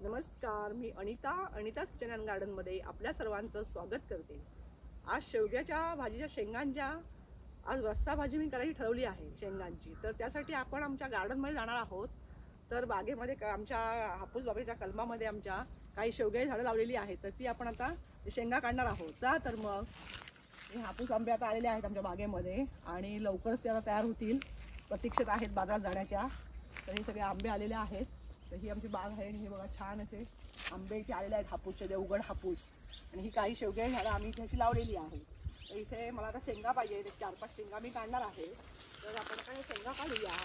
नमस्कार, मी अनिता's kitchen and गार्डनमध्ये आपल्या सर्वांचं स्वागत करते। आज शेवग्याच्या भाजीच्या शेंगांच्या आज रस्सा भाजी मी करायची ठरवली आहे शेंगांची। तर त्यासाठी आपण आमच्या गार्डनमध्ये जाणार आहोत। तर बागेमध्ये आमच्या हापूस बागेच्या कलमामध्ये आमच्या काही शेवग्याची झाडं लावलेली आहेत, तर ती आपण आता शेंगा काढणार आहोत। जा तर मग हे हापूस आंबे आता आलेले आहेत आमच्या बागेमध्ये आणि लवकरच ते आता तयार होतील, प्रतीक्षेत आहेत बाजारात जाण्याच्या। तर हे सगळे आंबे आलेले आहेत। तर ही आमची बाग आहे आणि हे बघा छान असे आंबे इथे आलेले आहेत हापूसचे, देवगड हापूस। आणि ही काही शेवग्याची झाडं आम्ही इथे लावलेली आहेत। तर इथे मला आता शेंगा पाहिजे, 4-5 शेंगा मी काढणार आहे। तर आपण काय शेंगा काढूया।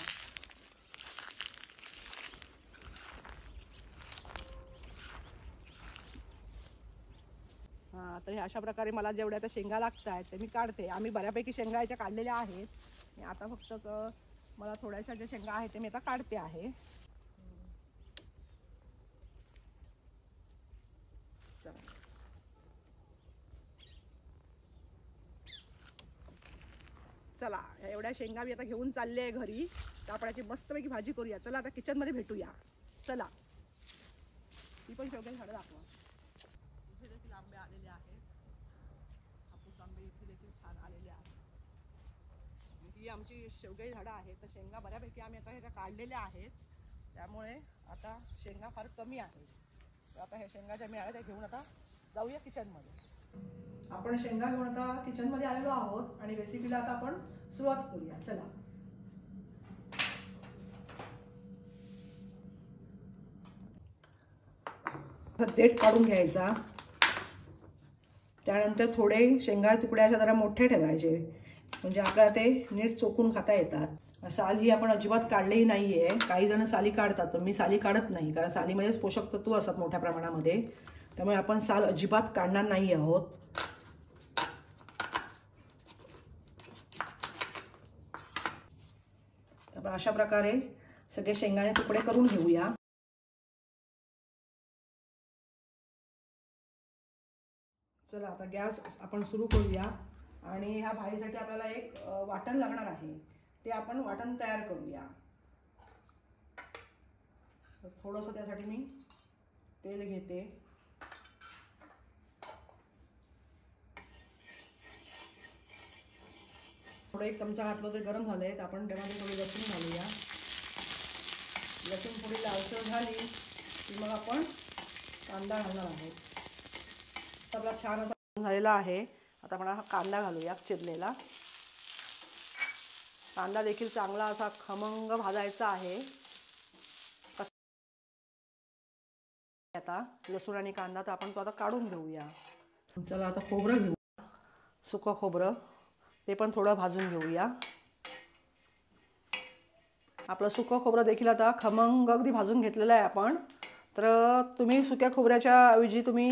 तर हे अशा प्रकारे मला जेवढ्या आता शेंगा लागत आहेत ते मी काढते। आम्ही बऱ्यापैकी शेंगा याच्या काढलेल्या आहेत। आता फक्त मला थोड्याशा ज्या शेंगा आहेत ते मी आता काढते आहे। चला, एवढ्या शेंगा मी आता घेऊन चालले आहे घरी। तर आपण याची मस्तपैकी भाजी करूया। चला आता किचन मध्ये भेटूया। चला, ती पण शेवग्याची झाडं दाखवा। इथे देखील आंबे आलेले आहेत, हापूस आंबे इथे देखील छान आलेले आहेत। ही आमची शेवग्याची झाडं आहेत। तर शेंगा बऱ्यापैकी आम्ही आता ह्याच्या काढलेल्या आहेत, त्यामुळे आता शेंगा फार कमी आहेत। तर आता ह्या शेंगा ज्या मिळाल्या त्या घेऊन आता जाऊया किचन मध्ये। आपण शेंगा घेऊन आता किचन मध्ये आलेलो आहोत आणि रेसिपीला आता आपण सुरुवात करूया। चला, देठ काढून घ्यायचा। त्यानंतर थोडे शेंगा तुकडे जरा मोठे ठेवायचे, म्हणजे आपल्याला ते नीट चोखून खाता येतात। साल ही आपण अजिबात काढलेली नाहीये। काही जण साली काढतात, पण मी साली काढत नाही, कारण सालीमध्येच पोषक तत्व असतात मोठ्या प्रमाणामध्ये। त्यामुळे आपण साल अजिबात काढणार नाही आहोत। आपण अशा प्रकारे सगळे शेंगाचे तुकडे करून घेऊया। चला, आता गॅस आपण सुरू करूया आणि ह्या भाजीसाठी आपल्याला एक वाटण लागणार आहे, ते आपण वाटण तयार करूया। तर थोडंसं त्यासाठी मी तेल घेते। थोडं 1 चमचा घातलं तर गरम झालंय, तर आपण त्यामध्ये थोडी लसूण घालूया। लसूण थोडी लालसर झाली की मग आपण कांदा घालणार आहोत। आपला छान असा झालेला आहे। आता आपण हा कांदा घालूया चिरलेला। कांदा देखील चांगला असा खमंग भाजायचा आहे। आता लसूण आणि कांदा तर आपण तो आता काढून घेऊया। चला, आता खोबरं घेऊ, सुकं खोबरं, ते पण थोडं भाजून घेऊया। आपलं सुकं खोबरं देखील आता खमंग अगदी भाजून घेतलेलं आहे आपण। तर तुम्ही सुक्या खोबऱ्याच्या ऐवजी तुम्ही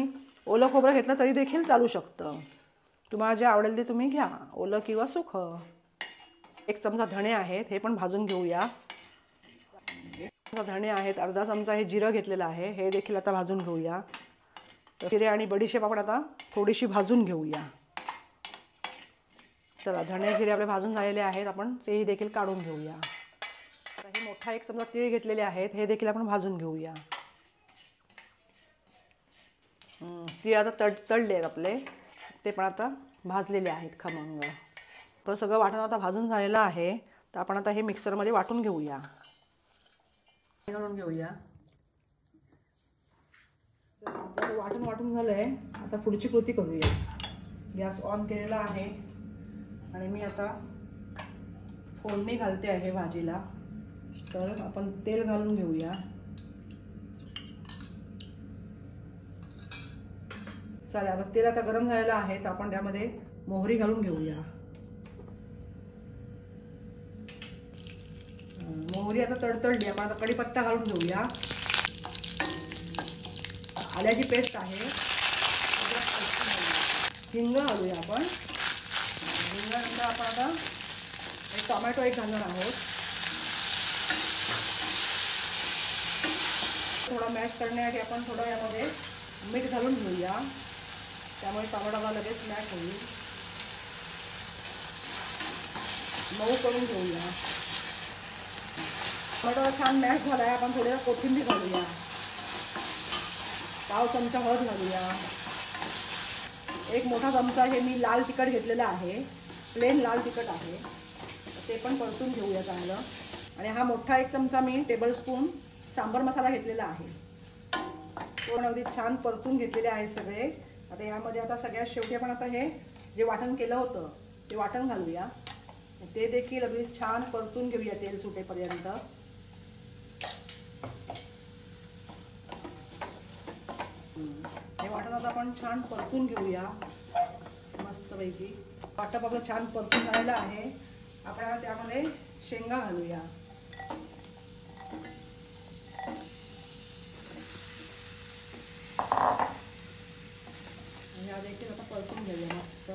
ओलं खोबरं घेतलं तरी देखील चालू शकतं, तुम्हाला जे आवडेल ते तुम्ही घ्या, ओलं किंवा सुकं। 1 चमचा धणे आहेत, हे पण भाजून घेऊया। धणे आहेत, अर्धा चमचा हे जिरं घेतलेलं आहे, हे देखील आता भाजून घेऊया। जिरे आणि बडीशेप आपण आता थोडीशी भाजून घेऊया। चला, धणे जिरे आपले भाजून झालेले आहेत, आपण तेही देखील काढून घेऊया। आता हे मोठा 1 चमचा तीळ घेतलेले आहेत, हे देखील आपण भाजून घेऊया। तीळ आता तळले आहेत आपले, ते पण आता भाजलेले आहेत खमंग। आपलं सगळं वाटण आता भाजून झालेलं आहे, तर आपण आता हे मिक्सरमध्ये वाटून घेऊया। घेऊया आपलं वाटून झालंय। आता पुढची कृती करूया। गॅस ऑन केलेला आहे आणि मी आता फोडणी घालते आहे भाजीला। तर आपण तेल घालून घेऊया। चालेल, आता तेल आता गरम झालेलं आहे, तर आपण त्यामध्ये मोहरी घालून घेऊया। मोहरी आता तडतडली, आपण आता कढीपत्ता घालून घेऊया। आल्याची पेस्ट आहे, हिंग घालूया आपण। हिंगानंतर आपण आता टोमॅटो एक घालणार आहोत। थोडा मॅश करण्यासाठी आपण थोडं यामध्ये मीठ घालून घेऊया, त्यामुळे टोमॅटोला लगेच मॅश होईल। मऊ करून घेऊया। टोमॅटो छान मॅश झाला आहे, आपण थोडं कोथिंबीर घालूया। पाव चमचा हळद घालूया. एक मोठा चमचा हे मी लाल तिखट घेतलेलं आहे, प्लेन लाल तिखट आहे, ते पण परतून घेऊया चांगलं. आणि हा मोठा एक चमचा मी टेबलस्पून सांबर मसाला घेतलेला आहे, तो अगदी छान परतून घेतलेले आहे सगळे. आता यामध्ये आता सगळ्यात शेवटी आपण आता हे जे वाटण केलं होतं ते वाटण घालूया. ते देखील अगदी छान परतून घेऊया तेल सुटेपर्यंत. हे वाटण आता आपण छान परतून घेऊया मस्तपैकी. वाटप आपलं छान परतून झालेलं आहे. आपण आता त्यामध्ये शेंगा घालूया. ह्या देखील आता परतून घेऊया मस्त.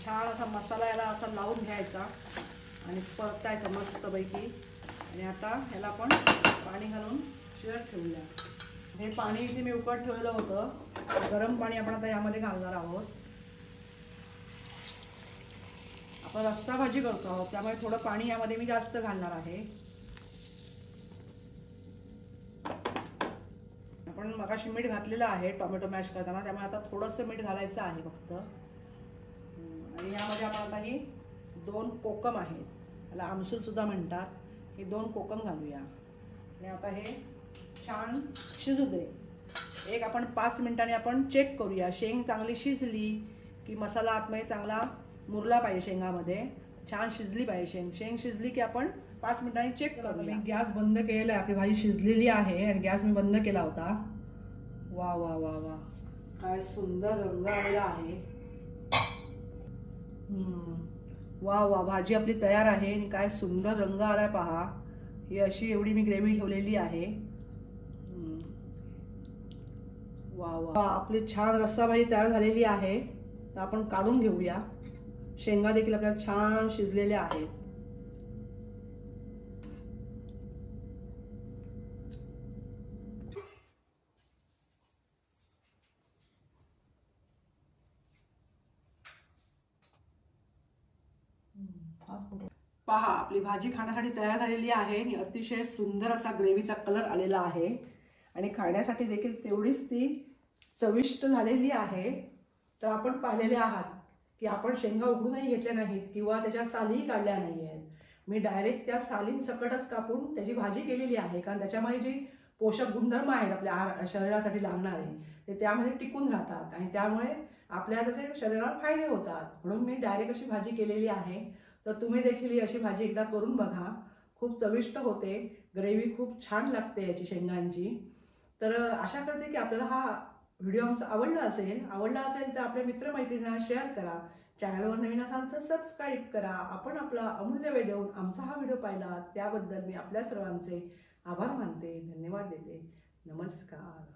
छान असा मसाला याला असा लावून घ्यायचा आणि परतायचा मस्तपैकी. आणि आता ह्याला आपण पाणी घालून शिजत ठेवूया. हे पाणी इथे मी उकळत ठेवलेलं होतं, गरम पाणी आपण आता यामध्ये घालणार आहोत. आपण रस्सा भाजी करतो आहोत त्यामुळे थोडं पाणी यामध्ये मी जास्त घालणार आहे. आपण मगाशी मीठ घातलेलं आहे टोमॅटो मॅश करताना, त्यामुळे आता थोडंसं मीठ घालायचं आहे फक्त. आणि यामध्ये आपण आता ही 2 कोकम आहेत, त्याला आमसूल सुद्धा म्हणतात, हे 2 कोकम घालूया. आणि आता हे छान शिजू दे. एक आपण 5 मिनिटांनी आपण चेक करूया शेंग चांगली शिजली की मसाला आतमध्ये चांगला मुरला पाहिजे, शेंगामध्ये छान शिजली पाहिजे. शेंग शिजली की आपण 5 मिनिटांनी चेक करूया. मी गॅस बंद केलेला आहे, आपली भाजी शिजलेली आहे आणि गॅस मी बंद केला होता. वा वा वा वा, काय सुंदर रंग आलेला आहे. वा वा, भाजी आपली तयार आहे आणि काय सुंदर रंग आलाय पहा. ही अशी एवढी मी ग्रेव्ही ठेवलेली आहे. वा वा, आपली छान रस्सा भाजी तयार झालेली आहे. तर आपण काढून घेऊया. शेंगा देखील आपल्याला छान शिजलेल्या आहेत. पहा, आपली भाजी खाण्यासाठी तयार झालेली आहे आणि अतिशय सुंदर असा ग्रेव्हीचा कलर आलेला आहे आणि खाण्यासाठी देखील तेवढीच ती चविष्ट झालेली आहे. तर आपण पाहिलेले आहात की आपण शेंगा उकडूनही घेतल्या नाहीत किंवा त्याच्या सालीही काढल्या नाही आहेत. मी डायरेक्ट त्या सालींसकटच कापून त्याची भाजी केलेली आहे, कारण त्याच्यामध्ये जी पोषक गुणधर्म आहेत आपल्या शरीरासाठी लागणारे ते त्यामध्ये टिकून राहतात आणि त्यामुळे आपल्या जसे शरीराला फायदे होतात. म्हणून मी डायरेक्ट अशी भाजी केलेली आहे. तर तुम्ही देखील ही अशी भाजी एकदा करून बघा, खूप चविष्ट होते. ग्रेव्ही खूप छान लागते याची शेंगांची. तर आशा करते की आपल्याला हा व्हिडिओ आमचा आवडला असेल तर आपल्या मित्रमैत्रिणींना शेअर करा. चॅनलवर नवीन असाल तर सबस्क्राईब करा. आपण आपला अमूल्य वेळ देऊन आमचा हा व्हिडिओ पाहिला त्याबद्दल मी आपल्या सर्वांचे आभार मानते, धन्यवाद देते. नमस्कार.